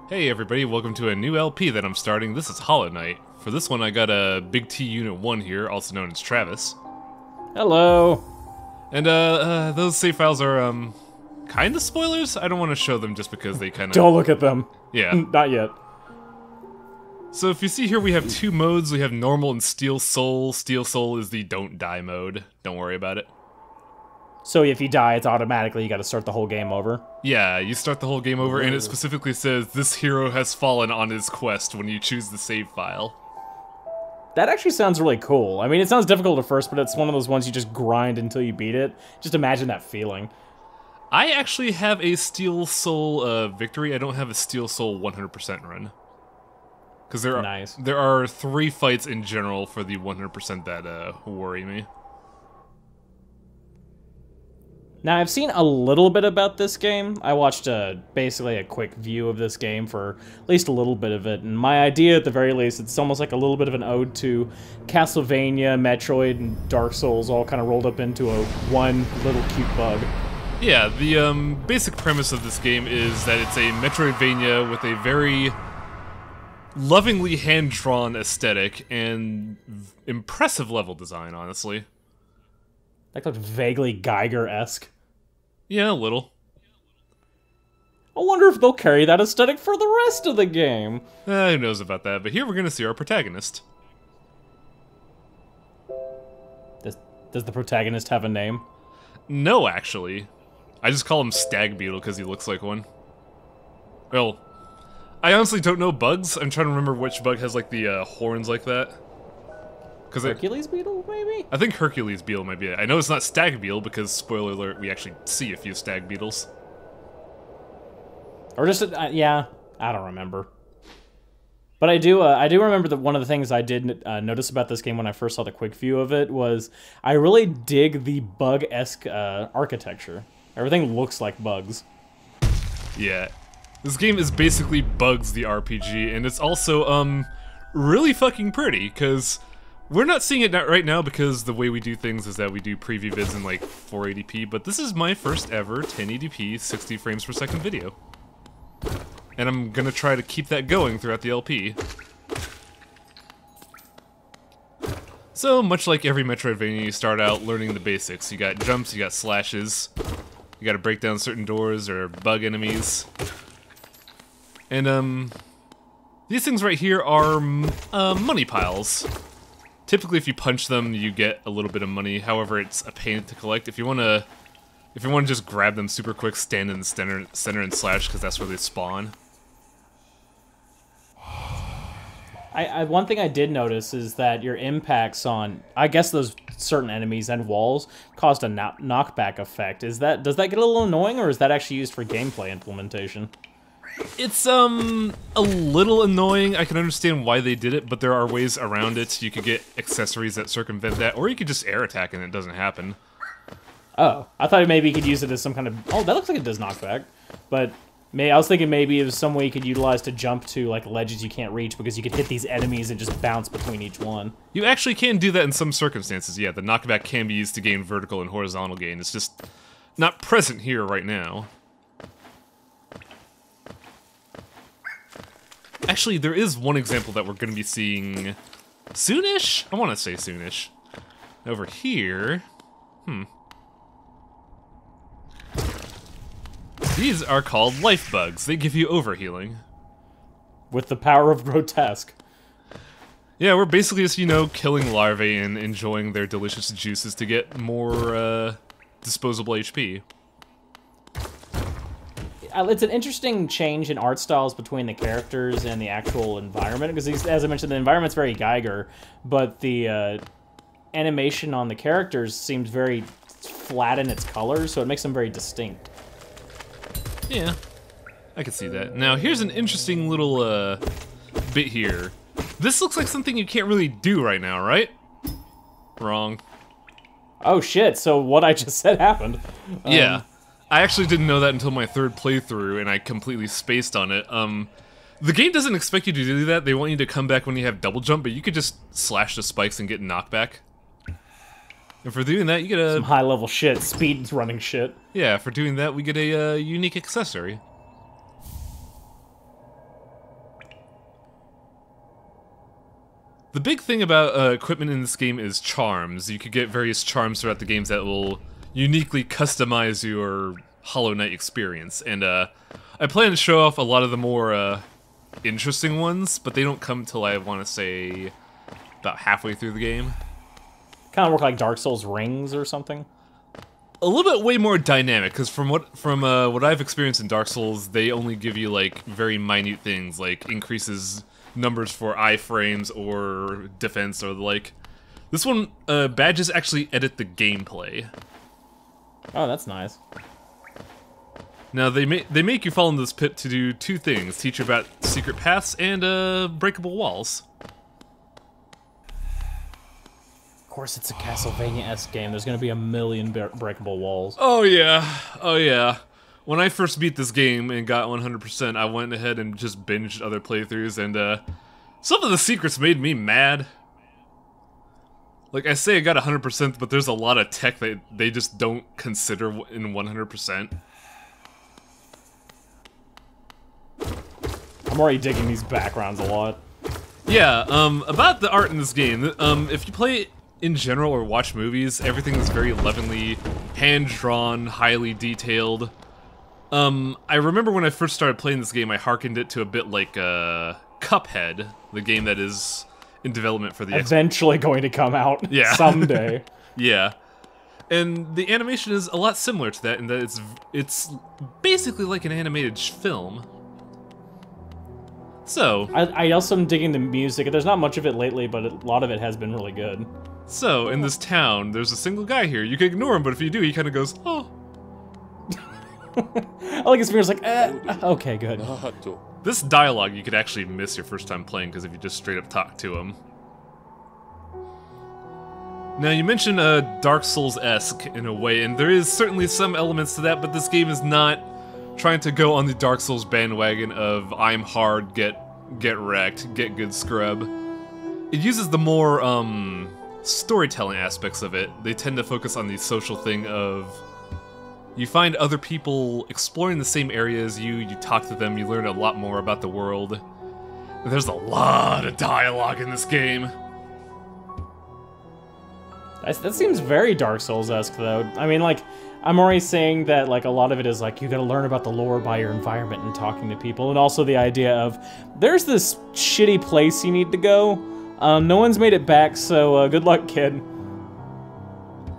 Hey everybody, welcome to a new LP that I'm starting. This is Hollow Knight. For this one I got a Big T Unit 1 here, also known as Travis. Hello! And those save files are, kinda spoilers? I don't want to show them just because they kinda... Don't look at them. Yeah. Not yet. So if you see here we have two modes, we have Normal and Steel Soul. Steel Soul is the Don't Die mode. Don't worry about it. So if you die, it's automatically you gotta start the whole game over? Yeah, you start the whole game over and it specifically says, this hero has fallen on his quest when you choose the save file. That actually sounds really cool. I mean, it sounds difficult at first, but it's one of those ones you just grind until you beat it. Just imagine that feeling. I actually have a Steel Soul victory. I don't have a Steel Soul 100% run. Because there are 3 fights in general for the 100% that worry me. Now, I've seen a little bit about this game. I watched basically a quick view of this game for at least a little bit of it, and my idea, at the very least, it's almost like a little bit of an ode to Castlevania, Metroid, and Dark Souls all kind of rolled up into one little cute bug. Yeah, the basic premise of this game is that it's a Metroidvania with a very lovingly hand-drawn aesthetic and impressive level design, honestly. That looked vaguely Geiger-esque. Yeah, a little. I wonder if they'll carry that aesthetic for the rest of the game. Who knows about that, but here we're gonna see our protagonist. Does the protagonist have a name? No, actually. I just call him Stag Beetle because he looks like one. Well, I honestly don't know bugs. I'm trying to remember which bug has like the horns like that. Hercules Beetle, maybe? I think Hercules Beetle might be it. I know it's not Stag Beetle because, spoiler alert, we actually see a few Stag Beetles. Or just, yeah, I don't remember. But I do remember that one of the things I did notice about this game when I first saw the quick view of it was I really dig the bug-esque architecture. Everything looks like bugs. Yeah. This game is basically Bugs the RPG, and it's also, really fucking pretty, because we're not seeing it right now because the way we do things is that we do preview vids in, like, 480p, but this is my first ever 1080p 60 frames per second video. And I'm gonna try to keep that going throughout the LP. So, much like every Metroidvania, you start out learning the basics. You got jumps, you got slashes, you gotta break down certain doors or bug enemies. And, these things right here are, money piles. Typically, if you punch them, you get a little bit of money. However, it's a pain to collect. If you wanna just grab them super quick, stand in the center and slash, because that's where they spawn. One thing I did notice is that your impacts on, I guess, those certain enemies and walls caused a knockback effect. Does that get a little annoying, or is that actually used for gameplay implementation? It's, a little annoying. I can understand why they did it, but there are ways around it. You could get accessories that circumvent that, or you could just air attack and it doesn't happen. Oh, I thought maybe you could use it as some kind of... Oh, that looks like it does knockback. But I was thinking maybe it was some way you could utilize to jump to, like, ledges you can't reach, because you could hit these enemies and just bounce between each one. You actually can do that in some circumstances, yeah. The knockback can be used to gain vertical and horizontal gain. It's just not present here right now. Actually, there is one example that we're going to be seeing soonish? I want to say soonish. Over here... These are called life bugs. They give you overhealing. With the power of grotesque. Yeah, we're basically just, you know, killing larvae and enjoying their delicious juices to get more, disposable HP. It's an interesting change in art styles between the characters and the actual environment, because, as I mentioned, the environment's very Geiger, but the animation on the characters seems very flat in its colors, so it makes them very distinct. Yeah, I can see that. Now, here's an interesting little, bit here. This looks like something you can't really do right now, right? Wrong. Oh shit, so what I just said happened. Yeah. I actually didn't know that until my 3rd playthrough, and I completely spaced on it. The game doesn't expect you to do that. They want you to come back when you have double jump, but you could just slash the spikes and get knockback. And for doing that, you get a... Some high-level shit, speed running shit. Yeah, for doing that, we get a unique accessory. The big thing about equipment in this game is charms. You could get various charms throughout the games that will uniquely customize your Hollow Knight experience. And I plan to show off a lot of the more interesting ones, but they don't come till I want to say about halfway through the game. Kind of work like Dark Souls rings or something. A little bit way more dynamic, because from what I've experienced in Dark Souls, they only give you like very minute things, like increases numbers for iframes or defense or the like. This one, badges actually edit the gameplay. Oh, that's nice. Now they make you fall into this pit to do two things: teach you about secret paths and breakable walls. Of course, it's a Castlevania-esque game. There's going to be a million breakable walls. Oh yeah, oh yeah. When I first beat this game and got 100%, I went ahead and just binged other playthroughs, and some of the secrets made me mad. Like, I say I got 100%, but there's a lot of tech that they just don't consider in 100%. I'm already digging these backgrounds a lot. Yeah, about the art in this game, if you play in general or watch movies, everything is very levenly, hand-drawn, highly detailed. I remember when I first started playing this game, I hearkened it to a bit like Cuphead, the game that is in development for the eventually going to come out someday. Yeah. And the animation is a lot similar to that in that it's basically like an animated film. So I also am digging the music. There's not much of it lately, but a lot of it has been really good. So, in this town, there's a single guy here. You can ignore him, but if you do, he kind of goes, oh. I like his fingers like, okay, good. This dialogue you could actually miss your first time playing, because if you just straight up talk to him. Now, you mentioned Dark Souls-esque in a way, and there is certainly some elements to that, but this game is not trying to go on the Dark Souls bandwagon of I'm hard, get wrecked, get good scrub. It uses the more, storytelling aspects of it. They tend to focus on the social thing of you find other people exploring the same area as you talk to them, you learn a lot more about the world. There's a lot of dialogue in this game. That seems very Dark Souls-esque, though. I mean, like, I'm already saying that, like, a lot of it is, like, you gotta learn about the lore by your environment and talking to people, and also the idea of, there's this shitty place you need to go. No one's made it back, so good luck, kid.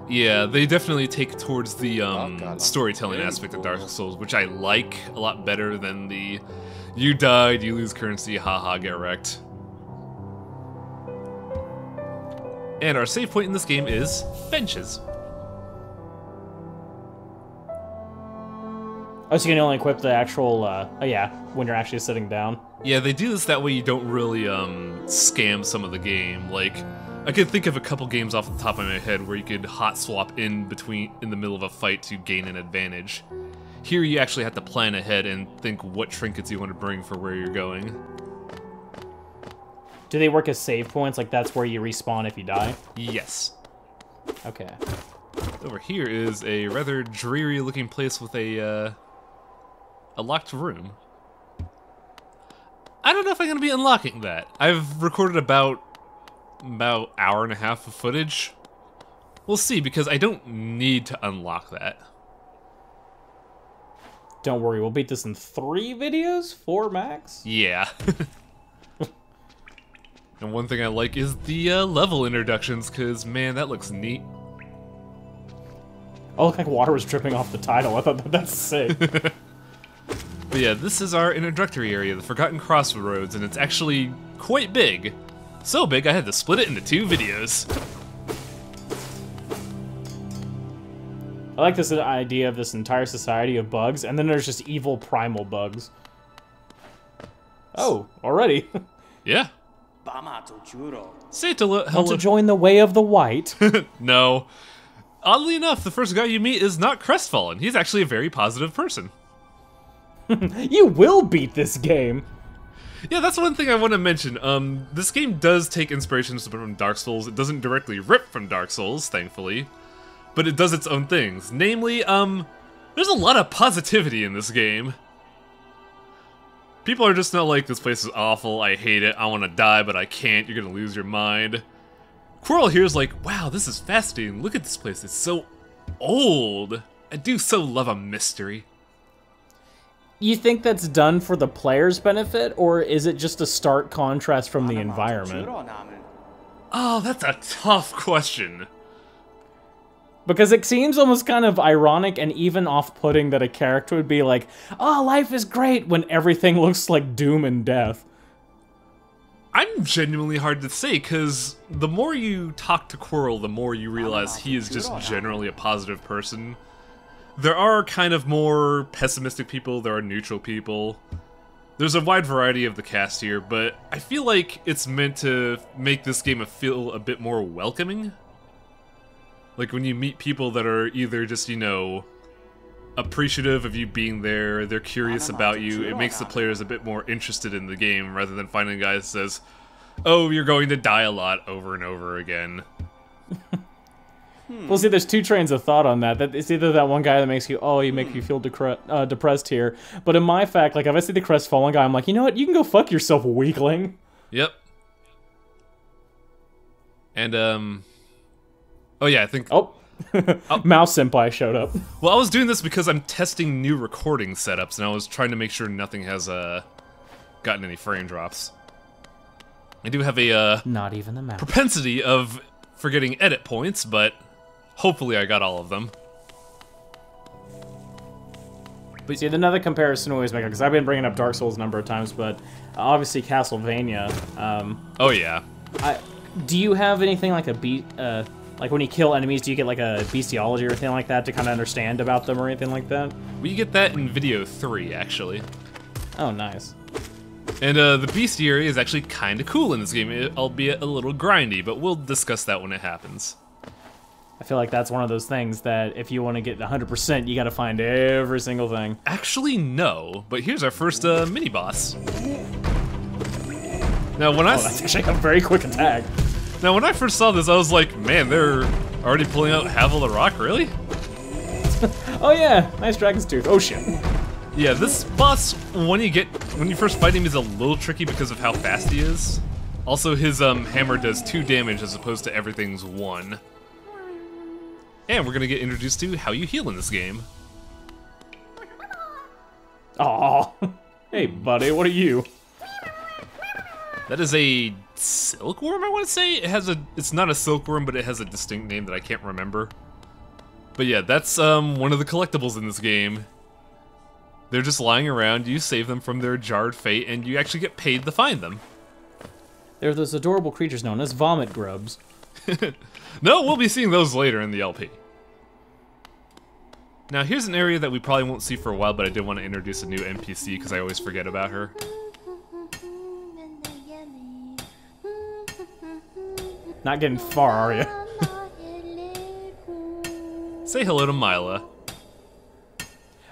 Yeah, they definitely take towards the storytelling aspect of Dark Souls, which I like a lot better than the you died, you lose currency, haha, get wrecked. And our save point in this game is benches. Oh, so you can only equip the actual, oh yeah, when you're actually sitting down. Yeah, they do this that way you don't really, scam some of the game. Like, I could think of a couple games off the top of my head where you could hot swap in the middle of a fight to gain an advantage. Here you actually have to plan ahead and think what trinkets you want to bring for where you're going. Do they work as save points? Like, that's where you respawn if you die? Yes. Okay. Over here is a rather dreary-looking place with a locked room. I don't know if I'm going to be unlocking that. I've recorded about hour and a half of footage. We'll see, because I don't need to unlock that. Don't worry, we'll beat this in 3 videos? 4 max? Yeah. And one thing I like is the level introductions, because, man, that looks neat. Oh, looked like water was dripping off the title. I thought that's sick. But yeah, this is our introductory area, the Forgotten Crossroads, and it's actually quite big. So big, I had to split it into 2 videos. I like this idea of this entire society of bugs, and then there's just evil primal bugs. Oh, already? Yeah. Say hello. Want to join the way of the white? No. Oddly enough, the first guy you meet is not crestfallen. He's actually a very positive person. You will beat this game. Yeah, that's one thing I want to mention. This game does take inspirations from Dark Souls. It doesn't directly rip from Dark Souls, thankfully, but it does its own things. Namely, there's a lot of positivity in this game. People are just not like, this place is awful, I hate it, I want to die, but I can't, you're gonna lose your mind. Quirrell here is like, wow, this is fascinating, look at this place, it's so old. I do so love a mystery. You think that's done for the player's benefit, or is it just a stark contrast from the environment? Oh, that's a tough question. Because it seems almost kind of ironic and even off-putting that a character would be like, oh, life is great, when everything looks like doom and death. I'm genuinely hard to say, because the more you talk to Quirrell, the more you realize he is just generally a positive person. There are kind of more pessimistic people, there are neutral people. There's a wide variety of the cast here, but I feel like it's meant to make this game feel a bit more welcoming. Like when you meet people that are either just, you know, appreciative of you being there, they're curious about you, it makes the players a bit more interested in the game rather than finding a guy that says, oh, you're going to die a lot over and over again. Well, see, there's two trains of thought on that. It's either that one guy that makes you, oh, you make you feel depressed here. But in my fact, like, if I see the crestfallen guy, I'm like, you know what? You can go fuck yourself, weakling. Yep. And, oh yeah, I think... Oh. Mouse Senpai showed up. Well, I was doing this because I'm testing new recording setups, and I was trying to make sure nothing has, gotten any frame drops. I do have a, not even the mouse. Propensity of forgetting edit points, but... hopefully I got all of them. But see, another comparison we always make, because I've been bringing up Dark Souls a number of times, but obviously Castlevania. Oh yeah. Do you have anything like like when you kill enemies, do you get like a bestiology or anything like that to kind of understand about them or anything like that? We get that in video 3, actually. Oh, nice. And the bestiary is actually kind of cool in this game, albeit a little grindy, but we'll discuss that when it happens. I feel like that's one of those things that if you want to get 100%, you gotta find every single thing. Actually, no, but here's our first mini-boss. Now, when that's actually a very quick attack. Now, when I first saw this, I was like, man, they're already pulling out Havel the Rock, really? Oh yeah, nice Dragon's Tooth. Oh shit. Yeah, this boss, when you first fight him, is a little tricky because of how fast he is. Also, his hammer does 2 damage as opposed to everything's 1. And we're gonna get introduced to how you heal in this game. Aw. Hey buddy, what are you? That is a silkworm, I want to say? It's not a silkworm, but it has a distinct name that I can't remember. But yeah, that's one of the collectibles in this game. They're just lying around, you save them from their jarred fate, and you actually get paid to find them. They're those adorable creatures known as vomit grubs. No, we'll be seeing those later in the LP. Now here's an area that we probably won't see for a while, but I did want to introduce a new NPC because I always forget about her. Not getting far, are you? Say hello to Mila.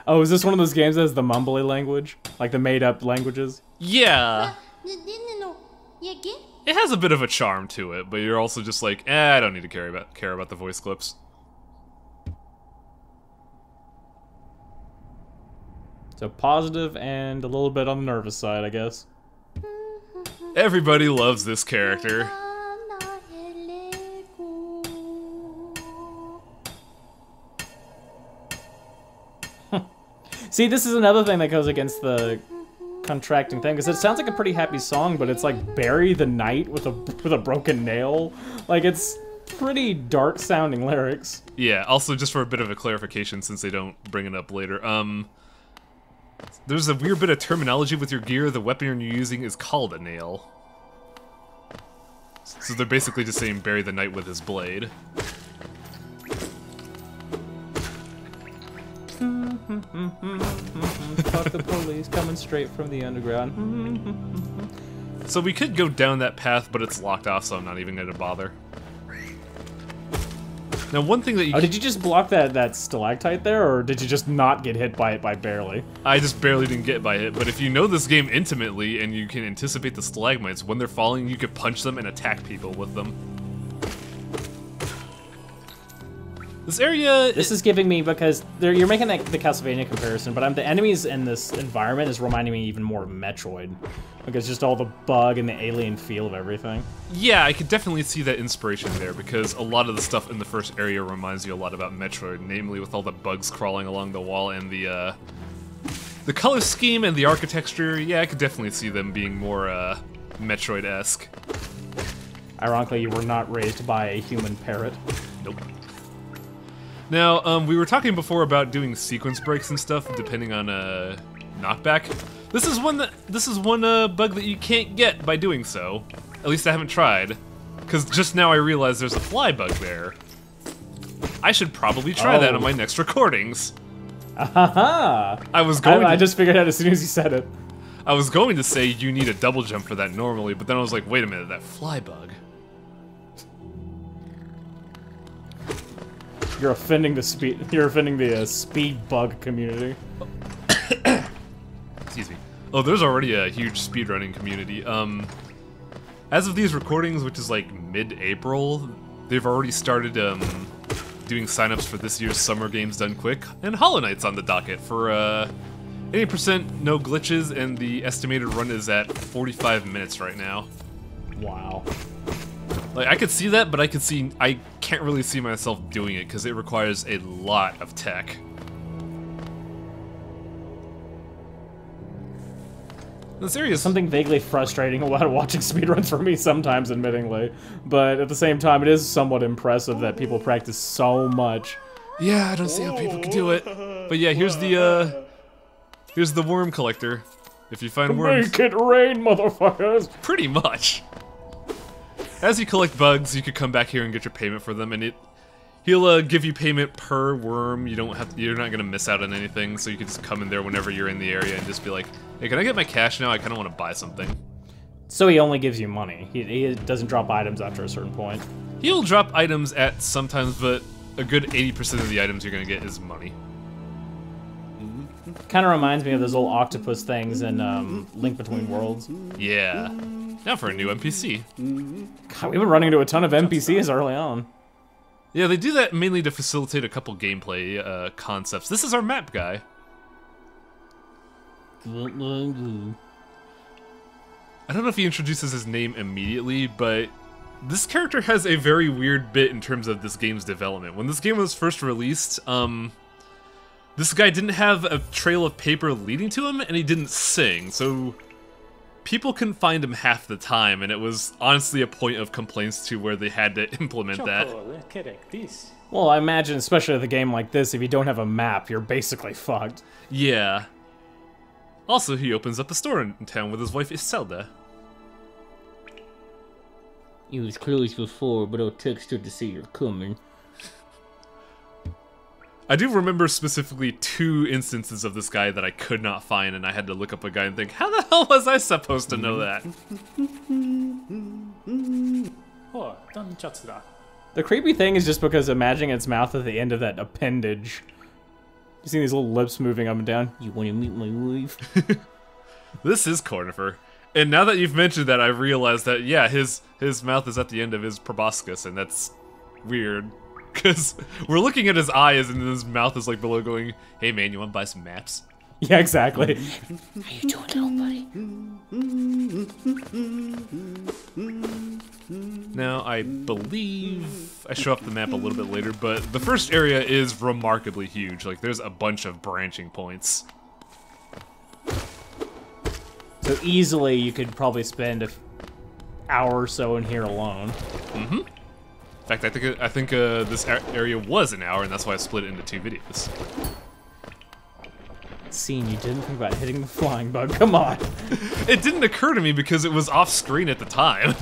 Oh, is this one of those games that has the mumbly language? Like the made-up languages? Yeah. It has a bit of a charm to it, but you're also just like, I don't need to care about the voice clips. So positive and a little bit on the nervous side, I guess. Everybody loves this character. See, this is another thing that goes against the contracting thing, because it sounds like a pretty happy song, but it's like "Bury the Night" with a broken nail. Like, it's pretty dark sounding lyrics. Yeah, also just for a bit of a clarification, since they don't bring it up later, there's a weird bit of terminology with your gear. The weapon you're using is called a nail. So they're basically just saying "bury the knight with his blade." Fuck the police coming straight from the underground. So we could go down that path, but it's locked off, so I'm not even gonna bother. Now, one thing that you... Oh, did you just block that stalactite there, or did you just not get hit by it by barely? I just barely didn't get by it, but if you know this game intimately and you can anticipate the stalagmites, when they're falling, you could punch them and attack people with them. This area... This is giving me, because you're making the Castlevania comparison, but the enemies in this environment is reminding me even more of Metroid. Because just all the bug and the alien feel of everything. Yeah, I could definitely see that inspiration there, because a lot of the stuff in the first area reminds you a lot about Metroid, namely with all the bugs crawling along the wall and the color scheme and the architecture. Yeah, I could definitely see them being more Metroid-esque. Ironically, you were not raised by a human parrot. Nope. Now, we were talking before about doing sequence breaks and stuff, depending on knockback. This is one bug that you can't get by doing so. At least I haven't tried, because just now I realized there's a fly bug there. I should probably try that on my next recordings. Aha! I just figured out as soon as you said it. I was going to say you need a double jump for that normally, but then I was like, wait a minute, that fly bug. You're offending the speed bug community. Excuse me. Oh, there's already a huge speedrunning community. As of these recordings, which is like mid-April, they've already started doing signups for this year's Summer Games Done Quick, and Hollow Knight's on the docket for 80% no glitches, and the estimated run is at 45 minutes right now. Wow. Like, I could see that, but I can't really see myself doing it because it requires a lot of tech. This area is something vaguely frustrating about watching speedruns for me sometimes, admittingly. But at the same time, it is somewhat impressive that people practice so much. Yeah, I don't see how people can do it. But yeah, here's the worm collector. If you find worms... Make it rain, motherfuckers! Pretty much. As you collect bugs, you could come back here and get your payment for them, and he'll give you payment per worm. You're not gonna miss out on anything, so you can just come in there whenever you're in the area and just be like, hey, can I get my cash now? I kind of want to buy something. So he only gives you money. He doesn't drop items after a certain point. He'll drop items at sometimes, but a good 80% of the items you're gonna get is money. Kind of reminds me of those old octopus things in Link Between Worlds. Yeah. Now for a new NPC. God, we've been running into a ton of NPCs early on. Yeah, they do that mainly to facilitate a couple gameplay concepts. This is our map guy. I don't know if he introduces his name immediately, but this character has a very weird bit in terms of this game's development. When this game was first released, this guy didn't have a trail of paper leading to him, and he didn't sing, so people couldn't find him half the time, and it was honestly a point of complaints to where they had to implement that. Well, I imagine, especially with a game like this, if you don't have a map, you're basically fucked. Yeah. Also, he opens up a store in town with his wife Iselda. It was closed before, but I'll text her to say you're coming. I do remember specifically 2 instances of this guy that I could not find, and I had to look up a guy and think, how the hell was I supposed to know that? The creepy thing is just because imagining its mouth at the end of that appendage. You see these little lips moving up and down? You want to meet my wife? This is Cornifer. And now that you've mentioned that, I've realized that, yeah, his mouth is at the end of his proboscis, and that's weird. Because we're looking at his eyes, and his mouth is like below going, hey man, you want to buy some maps? Yeah, exactly. How you doing, little buddy? Now, I believe I show off the map a little bit later, but the first area is remarkably huge. Like, there's a bunch of branching points. So easily, you could probably spend an hour or so in here alone. Mm-hmm. In fact, I think this area was an hour, and that's why I split it into 2 videos. Scene, you didn't think about hitting the flying bug. Come on. It didn't occur to me because it was off screen at the time.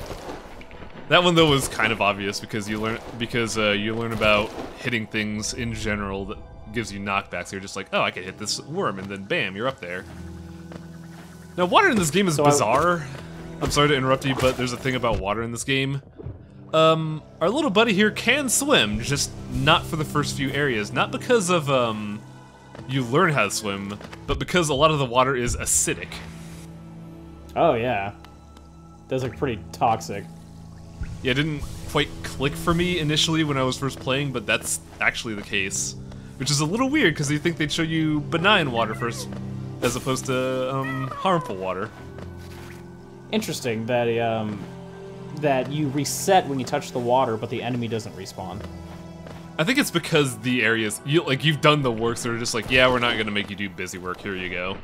That one though was kind of obvious because you learn about hitting things in general that gives you knockbacks. You're just like, oh, I can hit this worm, and then bam, you're up there. Now, water in this game is bizarre. I'm sorry to interrupt you, but there's a thing about water in this game. Our little buddy here can swim, just not for the first few areas. Not because of, you learn how to swim, but because a lot of the water is acidic. Oh, yeah. That's, like, pretty toxic. Yeah, quite click for me initially when I was first playing, but that's actually the case. Which is a little weird, because you think they'd show you benign water first, as opposed to harmful water. Interesting that that you reset when you touch the water, but the enemy doesn't respawn. I think it's because the areas, you've done the work, so they're just like, yeah, we're not gonna make you do busy work, here you go.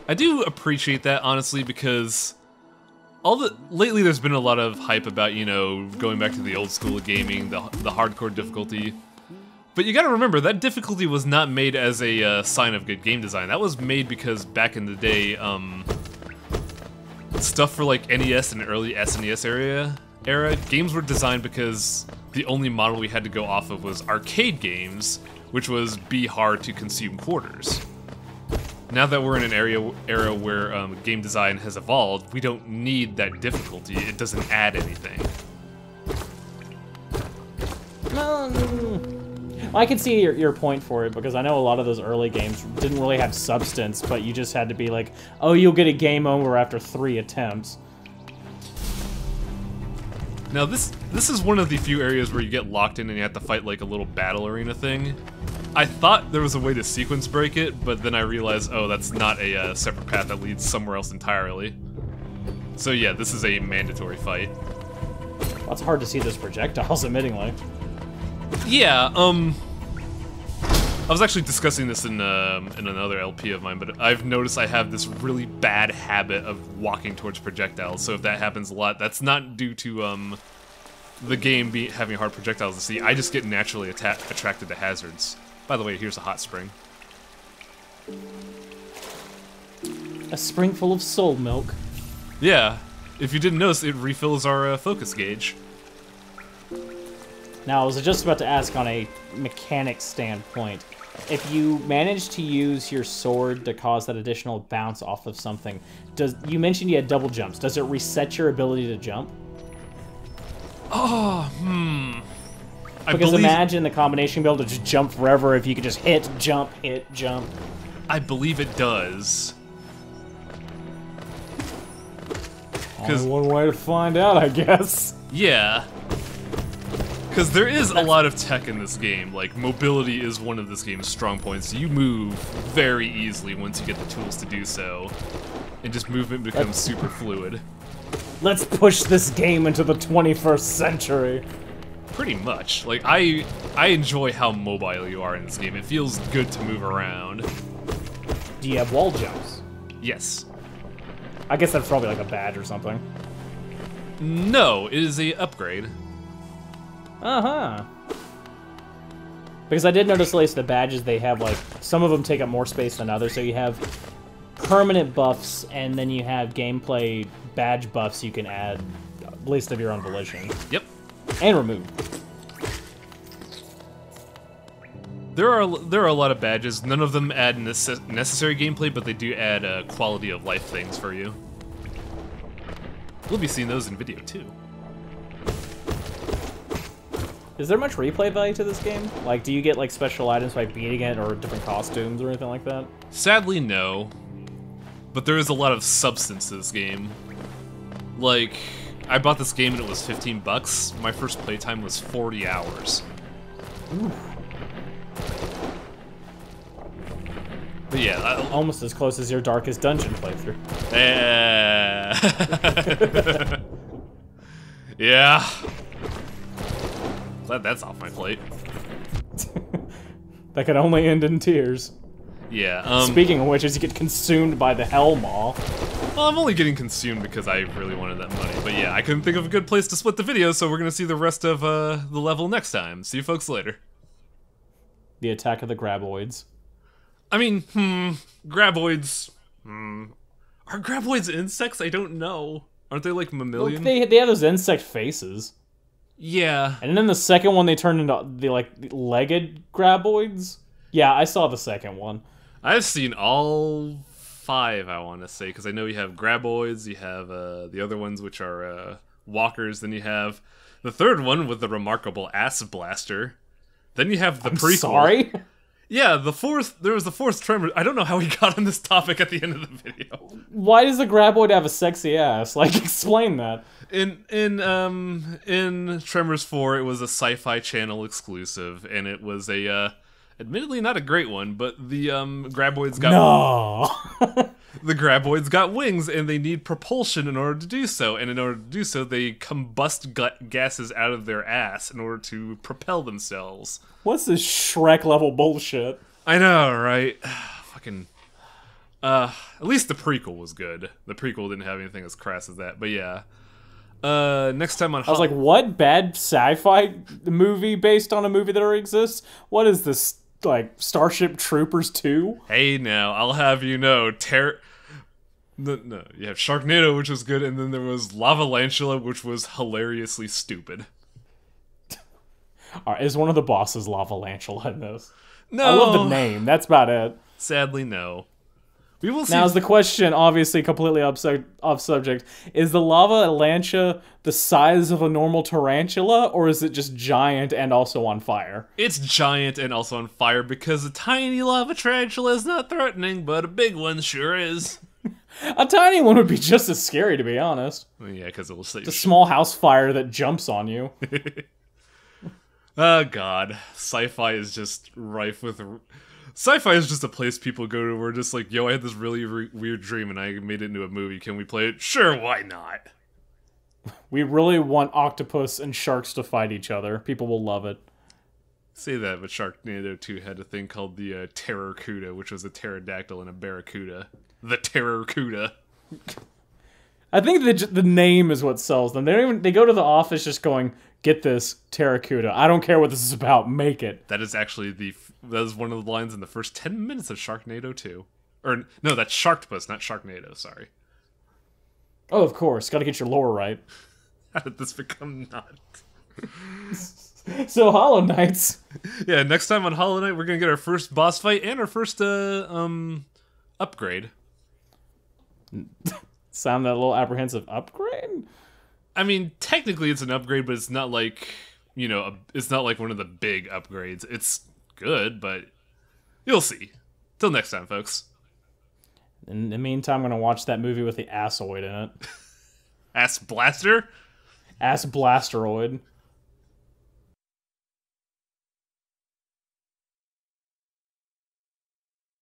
I do appreciate that, honestly, because lately there's been a lot of hype about, you know, going back to the old school of gaming, the hardcore difficulty. But you gotta remember, that difficulty was not made as a sign of good game design. That was made because back in the day, stuff for like NES and early SNES era, games were designed because the only model we had to go off of was arcade games, which was be hard to consume quarters. Now that we're in an era where game design has evolved, we don't need that difficulty. It doesn't add anything. I can see your point for it, because I know a lot of those early games didn't really have substance, but you just had to be like, oh, you'll get a game over after 3 attempts. Now this is one of the few areas where you get locked in and you have to fight like a little battle arena thing. I thought there was a way to sequence break it, but then I realized, oh, that's not a separate path that leads somewhere else entirely. So yeah, this is a mandatory fight. Well, it's hard to see those projectiles, admittingly. Yeah, I was actually discussing this in another LP of mine, but I've noticed I have this really bad habit of walking towards projectiles, so if that happens a lot, that's not due to the game having hard projectiles to see. I just get naturally attracted to hazards. By the way, here's a hot spring. A spring full of soul milk. Yeah, if you didn't notice, it refills our focus gauge. Now, I was just about to ask on a mechanic standpoint, if you manage to use your sword to cause that additional bounce off of something, you mentioned you had double jumps. Does it reset your ability to jump? Oh, Because imagine the combination being able to just jump forever if you could just hit, jump, hit, jump. I believe it does. Only one way to find out, I guess. Yeah. Because there is a lot of tech in this game. Like, mobility is one of this game's strong points. You move very easily once you get the tools to do so. And just movement becomes super fluid. Let's push this game into the 21st century. Pretty much. Like, I enjoy how mobile you are in this game. It feels good to move around. Do you have wall jumps? Yes. I guess that's probably like a badge or something. No, it is a upgrade. Uh-huh. Because I did notice, at least the badges, they have, like, some of them take up more space than others, so you have permanent buffs, and then you have gameplay badge buffs you can add, at least of your own volition. Yep. And remove. There are a lot of badges. None of them add necessary gameplay, but they do add quality of life things for you. We'll be seeing those in video, too. Is there much replay value to this game? Like, do you get, like, special items by beating it, or different costumes, or anything like that? Sadly, no. But there is a lot of substance to this game. Like, I bought this game and it was 15 bucks. My first playtime was 40 hours. Ooh. But yeah, almost as close as your Darkest Dungeon playthrough. Yeah. Glad that's off my plate. That could only end in tears. Yeah, Speaking of which, as you get consumed by the Hell Maw. Well, I'm only getting consumed because I really wanted that money. But yeah, I couldn't think of a good place to split the video, so we're gonna see the rest of the level next time. See you folks later. The Attack of the Graboids. I mean, graboids. Are graboids insects? I don't know. Aren't they like mammalian? Well, they have those insect faces. Yeah. And then the second one, they turned into the, like, legged graboids. Yeah, I saw the second one. I've seen all 5, I want to say, because I know you have graboids, you have the other ones, which are walkers, then you have the third one with the remarkable ass blaster. Then you have the prequel. Sorry? Yeah, there was the fourth Tremor. I don't know how we got on this topic at the end of the video. Why does the Graboid have a sexy ass? Like, explain that. In Tremors 4, it was a Sci-Fi Channel exclusive, and it was a admittedly not a great one, but the Graboids got the Graboids got wings, and they need propulsion in order to do so. And in order to do so, they combust gases out of their ass in order to propel themselves. What's this Shrek level bullshit? I know, right? Fucking. At least the prequel was good. The prequel didn't have anything as crass as that, but yeah. Next time on I was like, what bad sci-fi movie based on a movie that already exists? What is this, like, Starship Troopers 2? Hey now, I'll have you know, no, you have Sharknado, which was good, and then there was Lavalantula, which was hilariously stupid. Alright, is one of the bosses Lavalantula in this? No! I love the name, that's about it. Sadly, no. We will see. Now is the question, obviously completely off subject, is the Lavalantula the size of a normal tarantula, or is it just giant and also on fire? It's giant and also on fire because a tiny lava tarantula is not threatening, but a big one sure is. A tiny one would be just as scary, to be honest. Well, yeah, because it will save a small house fire that jumps on you. Oh god, sci-fi is just rife with... Sci-fi is just a place people go to where just like, yo, I had this really weird dream and I made it into a movie. Can we play it? Sure, why not? We really want octopus and sharks to fight each other. People will love it. Say that, but Sharknado 2 had a thing called the Terrorcuda, which was a pterodactyl and a barracuda. The Terrorcuda. I think the name is what sells them. They go to the office just going, get this, Terracuda. I don't care what this is about, make it. That is actually that is one of the lines in the first 10 minutes of Sharknado 2. Or, no, that's Sharktopus, not Sharknado, sorry. Oh, of course, gotta get your lore right. How did this become not? So, Hollow Knights. Yeah, next time on Hollow Knight, we're gonna get our first boss fight and our first, upgrade. Sound that little apprehensive upgrade? I mean, technically it's an upgrade, but it's not like, you know, it's not like one of the big upgrades. It's good, but you'll see. Till next time, folks. In the meantime, I'm gonna watch that movie with the Assoid in it. Ass Blaster? Ass Blasteroid.